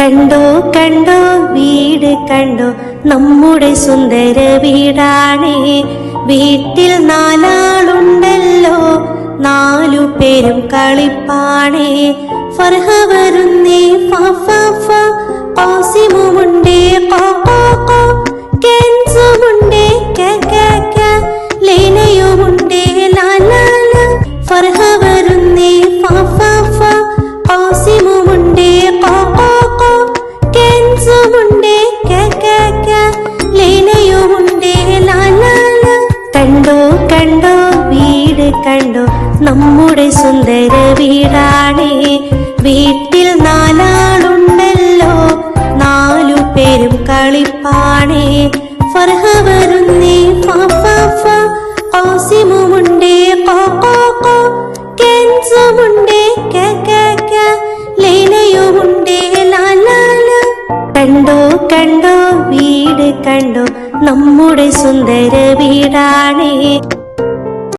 കണ്ടോ കണ്ടോ വീട് കണ്ടോ നമ്മുടെ സുന്ദര വീടാണേ. വീട്ടിൽ നാലാളുണ്ടല്ലോ, 4 പേരും കളിപ്പാണേ. ഫർഹ വരുന്നേ ഫ ഫ ഫ, ഖാസിമുണ്ടേ ഖ ഖ ഖ, കെൻസുമുണ്ടേ ക ക ക, ലൈലയുമുണ്ടേ ല ല ല. ഫർഹ വരുന്നേ ഫ ഫ ഫ, ഖാസിമുണ്ടേ ഖ ഖ ഖ, കെൻസുമുണ്ടേ ക ക ക, ലൈലയുമുണ്ടേ ല ല ല. കണ്ടോ കണ്ടോ വീട് കണ്ടോ നമ്മുടെ സുന്ദര വീടാണേ. വീട്ടിൽ നാലാളുണ്ടല്ലോ, 4 പേരും കളിപ്പാണേ. ഫർഹ വരുന്നേ ഫ ഫ ഫ, ഖാസിമുണ്ടേ ഖ ഖ ഖ, കെൻസുമുണ്ടേ ക ക ക, ലൈലയുമുണ്ടേ ല ല ല. കണ്ടോ കണ്ടോ വീട് കണ്ടോ നമ്മുടെ സുന്ദര വീടാണേ.